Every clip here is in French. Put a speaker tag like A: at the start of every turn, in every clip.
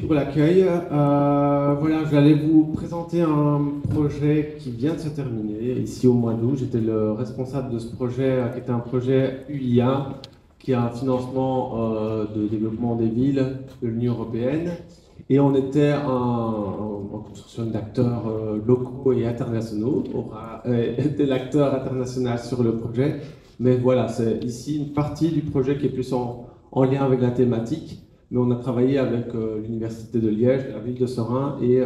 A: pour l'accueil. Voilà, j'allais vous présenter un projet qui vient de se terminer ici au mois d'août. J'étais le responsable de ce projet, qui était un projet UIA, qui a un financement de développement des villes de l'Union européenne. Et on était un consortium d'acteurs locaux et internationaux. Aura été l'acteur international sur le projet. Mais voilà, c'est ici une partie du projet qui est plus en lien avec la thématique. Mais on a travaillé avec l'Université de Liège, la ville de Serein et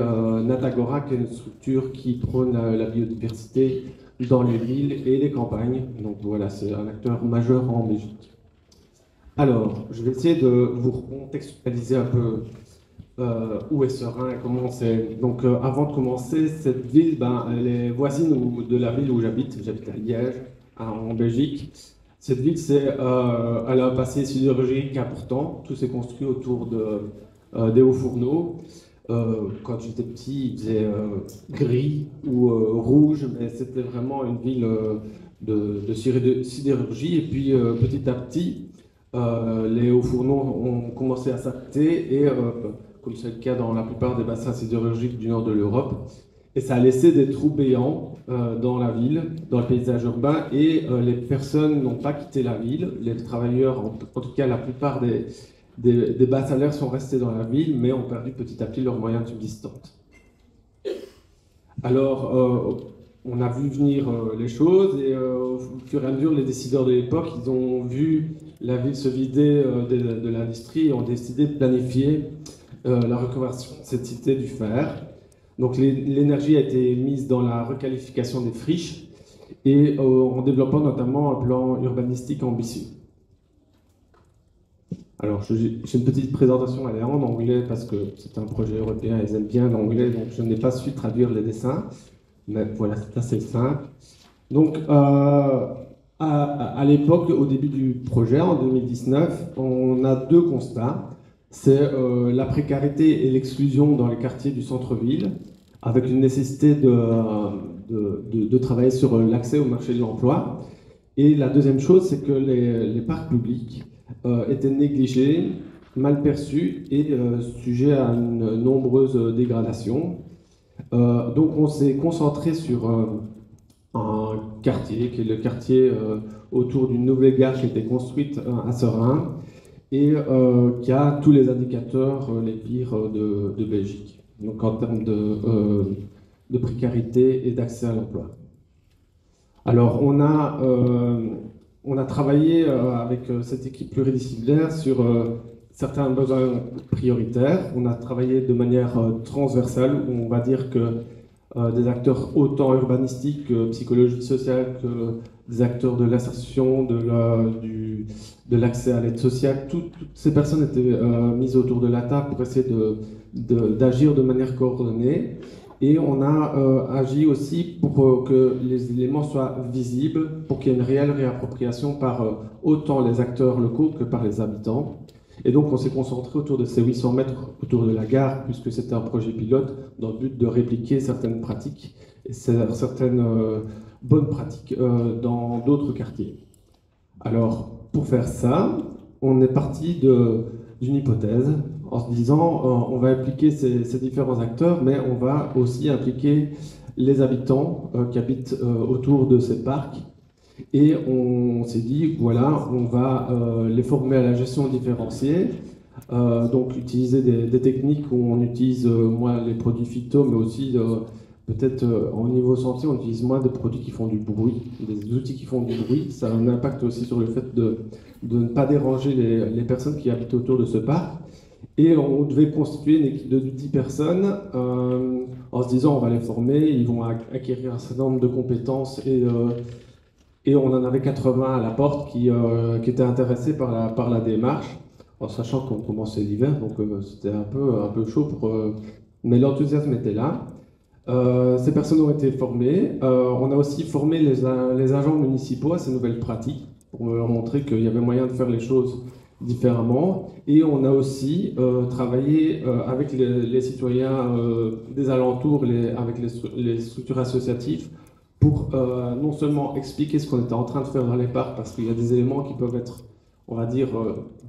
A: Natagora, qui est une structure qui prône la biodiversité dans les villes et les campagnes. Donc voilà, c'est un acteur majeur en Belgique. Alors, je vais essayer de vous recontextualiser un peu où est Serein et comment c'est. Donc avant de commencer, cette ville, elle est voisine de la ville où j'habite. J'habite à Liège, en Belgique. Cette ville, elle a un passé sidérurgique important. Tout s'est construit autour des hauts fourneaux. Quand j'étais petit, il faisait gris ou rouge, mais c'était vraiment une ville de sidérurgie. Et puis, petit à petit, les hauts fourneaux ont commencé à s'arrêter, et comme c'est le cas dans la plupart des bassins sidérurgiques du nord de l'Europe, et ça a laissé des trous béants dans la ville, dans le paysage urbain, et les personnes n'ont pas quitté la ville. Les travailleurs, en tout cas la plupart des bas salaires, sont restés dans la ville, mais ont perdu petit à petit leurs moyens de subsistance. Alors, on a vu venir les choses, et au fur et à mesure, les décideurs de l'époque, ils ont vu la ville se vider de l'industrie et ont décidé de planifier la reconversion de cette cité du fer. Donc l'énergie a été mise dans la requalification des friches et en développant notamment un plan urbanistique ambitieux. Alors j'ai une petite présentation, elle est en anglais parce que c'est un projet européen, ils aiment bien l'anglais, donc je n'ai pas su traduire les dessins, mais voilà, c'est assez simple. Donc à l'époque, au début du projet, en 2019, on a deux constats. C'est la précarité et l'exclusion dans les quartiers du centre-ville, avec une nécessité de travailler sur l'accès au marché de l'emploi. Et la deuxième chose, c'est que les parcs publics étaient négligés, mal perçus et sujets à une nombreuse dégradation. Donc on s'est concentré sur un quartier, qui est le quartier autour d'une nouvelle gare qui a été construite à Serein, et qui a tous les indicateurs les pires de Belgique, donc en termes de précarité et d'accès à l'emploi. Alors on a travaillé avec cette équipe pluridisciplinaire sur certains besoins prioritaires. On a travaillé de manière transversale, où on va dire que des acteurs autant urbanistiques que psychologie sociale, que des acteurs de l'insertion, de l'accès à l'aide sociale. Toutes ces personnes étaient mises autour de la table pour essayer d'agir de manière coordonnée. Et on a agi aussi pour que les éléments soient visibles, pour qu'il y ait une réelle réappropriation par autant les acteurs locaux que par les habitants. Et donc on s'est concentré autour de ces 800 mètres autour de la gare, puisque c'était un projet pilote, dans le but de répliquer certaines pratiques, et certaines bonnes pratiques dans d'autres quartiers. Alors, pour faire ça, on est parti d'une hypothèse, en se disant on va impliquer ces différents acteurs, mais on va aussi impliquer les habitants qui habitent autour de ces parcs. Et on s'est dit, voilà, on va les former à la gestion différenciée, donc utiliser des techniques où on utilise moins les produits phyto, mais aussi peut-être au niveau santé, on utilise moins de produits qui font du bruit, des outils qui font du bruit. Ça a un impact aussi sur le fait de ne pas déranger les personnes qui habitent autour de ce parc. Et on devait constituer une équipe de 10 personnes en se disant, on va les former, ils vont acquérir un certain nombre de compétences, et on en avait 80 à la porte qui étaient intéressés par la démarche, en sachant qu'on commençait l'hiver, donc c'était un peu chaud, mais l'enthousiasme était là. Ces personnes ont été formées. On a aussi formé les agents municipaux à ces nouvelles pratiques, pour leur montrer qu'il y avait moyen de faire les choses différemment. Et on a aussi travaillé avec les citoyens des alentours, avec les structures associatives, pour non seulement expliquer ce qu'on était en train de faire dans les parcs, parce qu'il y a des éléments qui peuvent être on va dire,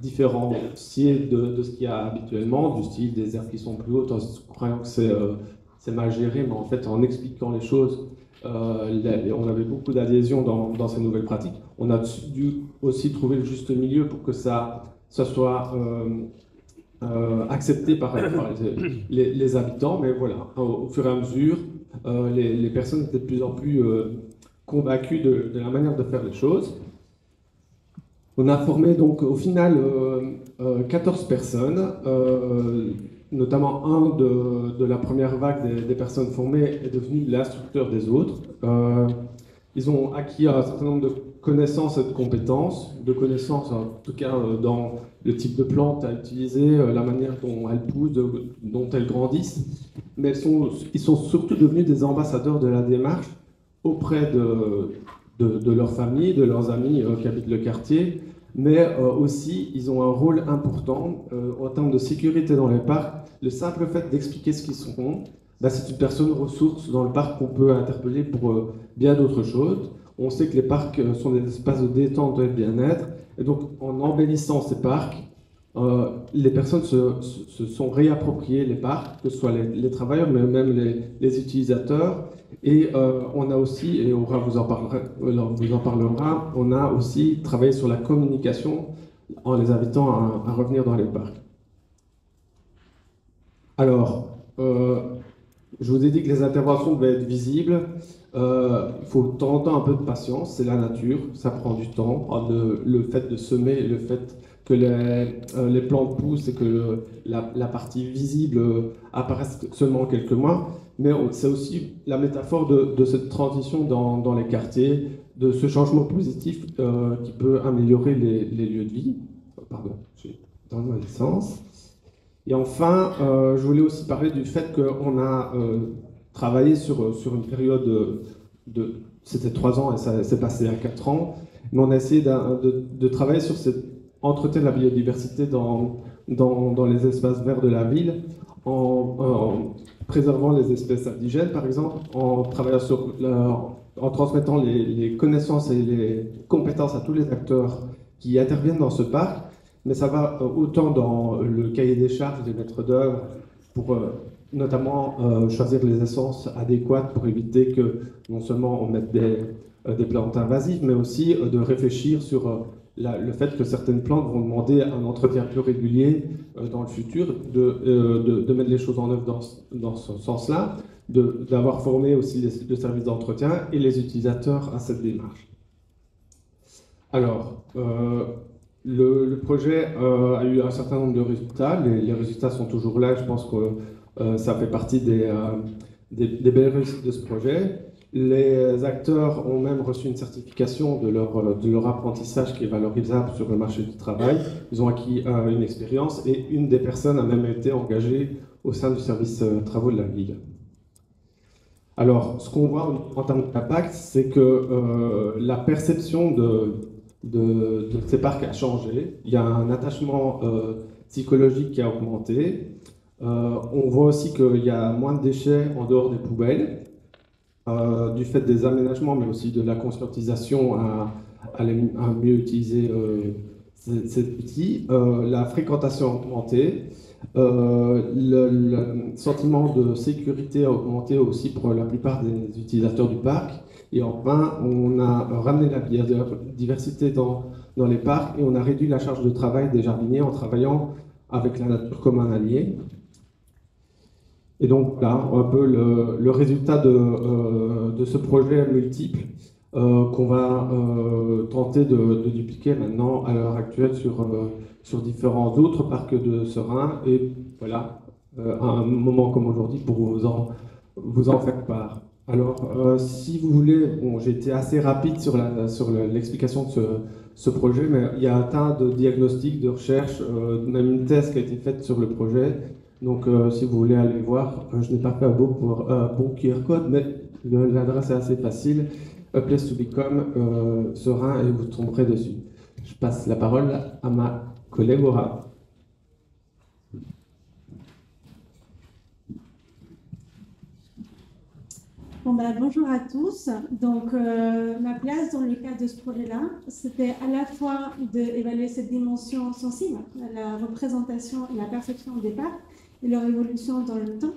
A: différencier de ce qu'il y a habituellement, du style des aires qui sont plus hautes, en croyant que c'est mal géré, mais en fait, en expliquant les choses, on avait beaucoup d'adhésion dans ces nouvelles pratiques. On a dû aussi trouver le juste milieu pour que ça soit accepté par les habitants, mais voilà, au fur et à mesure, les personnes étaient de plus en plus convaincues de la manière de faire les choses. On a formé donc au final 14 personnes, notamment un de la première vague des personnes formées est devenu l'instructeur des autres. Ils ont acquis un certain nombre de connaissances et de compétences, en tout cas dans le type de plante à utiliser, la manière dont elles poussent, dont elles grandissent, mais ils sont surtout devenus des ambassadeurs de la démarche auprès de leur famille, de leurs amis qui habitent le quartier, mais aussi ils ont un rôle important en termes de sécurité dans les parcs. Le simple fait d'expliquer ce qu'ils font, bah, c'est une personne ressource dans le parc qu'on peut interpeller pour bien d'autres choses. On sait que les parcs sont des espaces de détente et de bien-être, et donc en embellissant ces parcs, les personnes se sont réappropriées les parcs, que ce soit les travailleurs, mais même les utilisateurs. Et on a aussi, et Aura vous en parlera, on a aussi travaillé sur la communication en les invitant à revenir dans les parcs. Alors, je vous ai dit que les interventions devaient être visibles. Il faut de temps en temps un peu de patience, c'est la nature, ça prend du temps. Le fait de semer, le fait que les plantes poussent et que la partie visible apparaisse seulement en quelques mois, mais c'est aussi la métaphore de cette transition dans les quartiers, de ce changement positif qui peut améliorer les lieux de vie. Pardon, j'ai dans ma licence. Et enfin, je voulais aussi parler du fait qu'on a travaillé sur une période c'était 3 ans et ça s'est passé à 4 ans, mais on a essayé de travailler sur cet entretien de la biodiversité dans les espaces verts de la ville, en préservant les espèces indigènes, par exemple, en travaillant en transmettant les connaissances et les compétences à tous les acteurs qui interviennent dans ce parc. Mais ça va autant dans le cahier des charges des maîtres d'œuvre pour notamment choisir les essences adéquates pour éviter que non seulement on mette des plantes invasives, mais aussi de réfléchir sur le fait que certaines plantes vont demander un entretien plus régulier dans le futur, de mettre les choses en œuvre dans ce sens-là, d'avoir formé aussi le service d'entretien et les utilisateurs à cette démarche. Alors, le projet a eu un certain nombre de résultats. Les résultats sont toujours là. Je pense que ça fait partie des belles réussites de ce projet. Les acteurs ont même reçu une certification de leur apprentissage qui est valorisable sur le marché du travail. Ils ont acquis une expérience et une des personnes a même été engagée au sein du service travaux de la ville. Alors, ce qu'on voit en termes d'impact, c'est que la perception de ces parcs a changé. Il y a un attachement psychologique qui a augmenté. On voit aussi qu'il y a moins de déchets en dehors des poubelles, du fait des aménagements, mais aussi de la conscientisation à mieux utiliser ces outils. La fréquentation a augmenté. Le sentiment de sécurité a augmenté aussi pour la plupart des utilisateurs du parc. Et enfin, on a ramené la biodiversité dans les parcs et on a réduit la charge de travail des jardiniers en travaillant avec la nature comme un allié. Et donc là, un peu le résultat de ce projet multiple qu'on va tenter de dupliquer maintenant à l'heure actuelle sur différents autres parcs de Serein. Et voilà, à un moment comme aujourd'hui pour vous en faire part. Alors, si vous voulez, bon, j'ai été assez rapide sur l'explication de ce projet, mais il y a un tas de diagnostics, de recherches, même une thèse qui a été faite sur le projet. Donc, si vous voulez aller voir, je n'ai pas fait un bon QR code, mais l'adresse est assez facile. A Place to Become, Serein, et vous tomberez dessus. Je passe la parole à ma collègue Aura.
B: Bon, bonjour à tous. Donc, ma place dans le cadre de ce projet-là, c'était à la fois d'évaluer cette dimension sensible, la représentation et la perception au départ, et leur évolution dans le temps,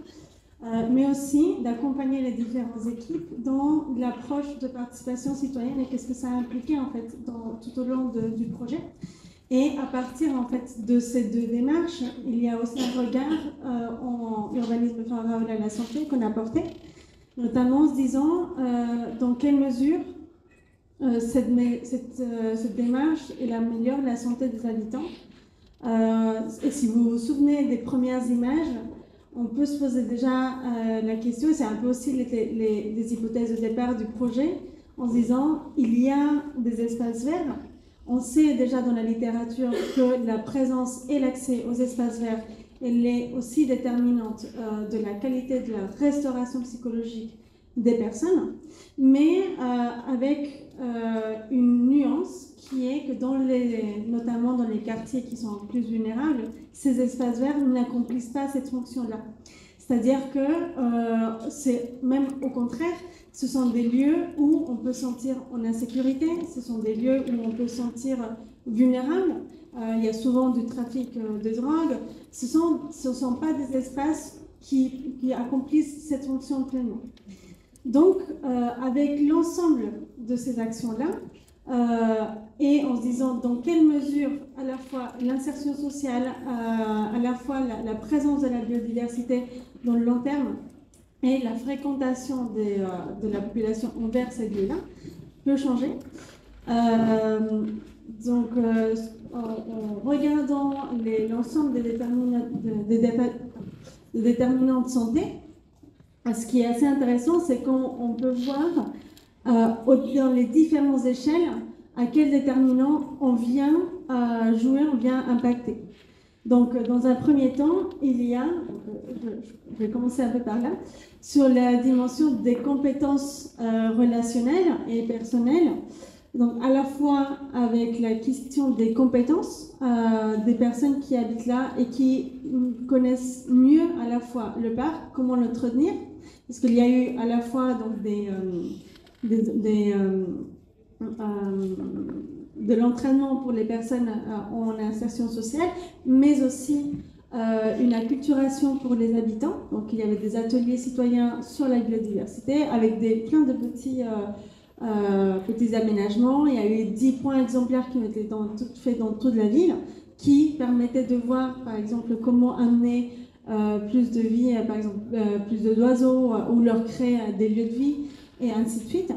B: mais aussi d'accompagner les différentes équipes dans l'approche de participation citoyenne et qu'est-ce que ça a impliqué en fait tout au long du projet. Et à partir en fait de ces deux démarches, il y a aussi un regard en urbanisme favorable à la santé qu'on a porté, notamment en se disant dans quelle mesure cette démarche améliore la santé des habitants. Et si vous vous souvenez des premières images, on peut se poser déjà la question, c'est un peu aussi les hypothèses de départ du projet, en se disant il y a des espaces verts. On sait déjà dans la littérature que la présence et l'accès aux espaces verts, elle est aussi déterminante de la qualité de la restauration psychologique des personnes, mais avec une nuance qui est que notamment dans les quartiers qui sont plus vulnérables, ces espaces verts n'accomplissent pas cette fonction-là. C'est-à-dire que c'est même au contraire, ce sont des lieux où on peut se sentir en insécurité, ce sont des lieux où on peut se sentir vulnérable. Il y a souvent du trafic de drogue. Ce sont pas des espaces qui accomplissent cette fonction pleinement. Donc, avec l'ensemble de ces actions-là, et en se disant dans quelle mesure à la fois l'insertion sociale, à la fois la présence de la biodiversité dans le long terme et la fréquentation de la population envers ces lieux-là peut changer. Donc, en regardant l'ensemble des déterminants de santé, ce qui est assez intéressant, c'est qu'on peut voir dans les différentes échelles à quels déterminants on vient jouer, on vient impacter. Donc, dans un premier temps, il y a, je vais commencer un peu par là, sur la dimension des compétences relationnelles et personnelles. Donc, à la fois avec la question des compétences des personnes qui habitent là et qui connaissent mieux à la fois le parc, comment l'entretenir, parce qu'il y a eu à la fois donc, de l'entraînement pour les personnes en insertion sociale, mais aussi une acculturation pour les habitants. Donc il y avait des ateliers citoyens sur la biodiversité avec plein de petits aménagements. Il y a eu 10 points exemplaires qui ont été faits dans toute la ville, qui permettaient de voir, par exemple, comment amener plus de vie, par exemple, plus d'oiseaux, ou leur créer des lieux de vie, et ainsi de suite.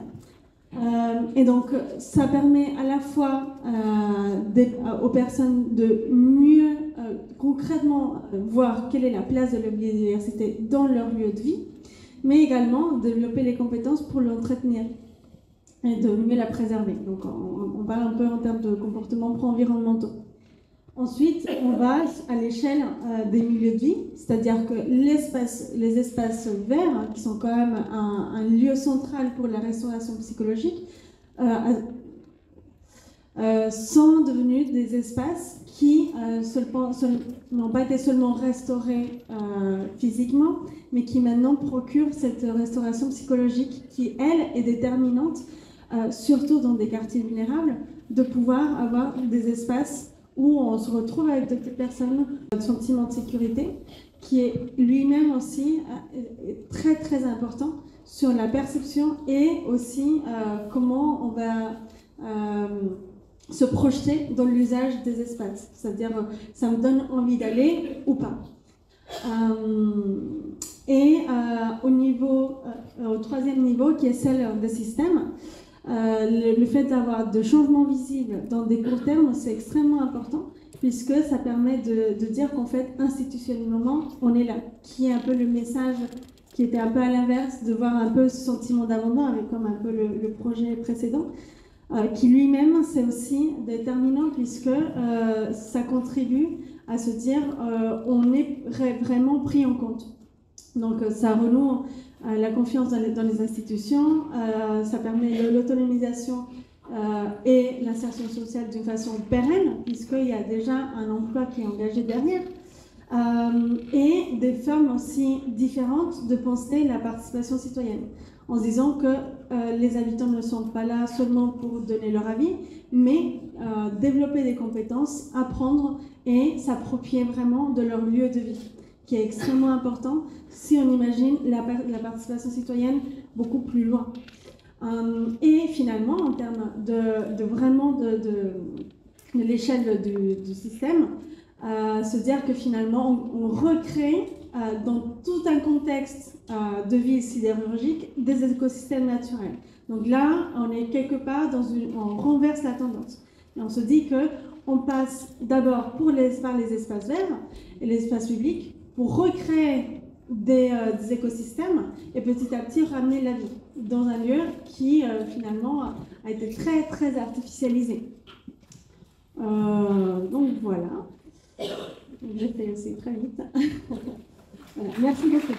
B: Et donc, ça permet à la fois aux personnes de mieux concrètement voir quelle est la place de la biodiversité dans leur lieu de vie, mais également développer les compétences pour l'entretenir et de mieux la préserver. Donc, on parle un peu en termes de comportements pro-environnementaux. Ensuite, on va à l'échelle des milieux de vie, c'est-à-dire que les espaces verts, qui sont quand même un lieu central pour la restauration psychologique, sont devenus des espaces qui n'ont pas été seulement restaurés physiquement, mais qui maintenant procurent cette restauration psychologique qui, elle, est déterminante, surtout dans des quartiers vulnérables, de pouvoir avoir des espaces où on se retrouve avec d'autres personnes, un sentiment de sécurité qui est lui-même aussi très très important sur la perception et aussi comment on va se projeter dans l'usage des espaces. C'est-à-dire, ça me donne envie d'aller ou pas. Au troisième niveau, qui est celle des systèmes, le fait d'avoir de changements visibles dans des courts termes, c'est extrêmement important, puisque ça permet de dire qu'en fait, institutionnellement, on est là, qui est un peu le message qui était un peu à l'inverse, de voir un peu ce sentiment d'abandon, avec comme un peu le projet précédent, qui lui-même, c'est aussi déterminant, puisque ça contribue à se dire on est vraiment pris en compte. Donc ça renoue la confiance dans les institutions, ça permet l'autonomisation et l'insertion sociale d'une façon pérenne, puisqu'il y a déjà un emploi qui est engagé derrière. et des formes aussi différentes de penser la participation citoyenne, en se disant que les habitants ne sont pas là seulement pour donner leur avis, mais développer des compétences, apprendre et s'approprier vraiment de leur lieu de vie, qui est extrêmement important si on imagine la participation citoyenne beaucoup plus loin. Et finalement, en termes de l'échelle du système, se dire que finalement, on recrée dans tout un contexte de ville sidérurgique des écosystèmes naturels. Donc là, on est quelque part on renverse la tendance. Et on se dit qu'on passe d'abord par les espaces verts et les espaces publics pour recréer des écosystèmes et petit à petit ramener la vie dans un lieu qui finalement a été très très artificialisé. Donc voilà. J'ai fait aussi très vite. Voilà. Merci beaucoup.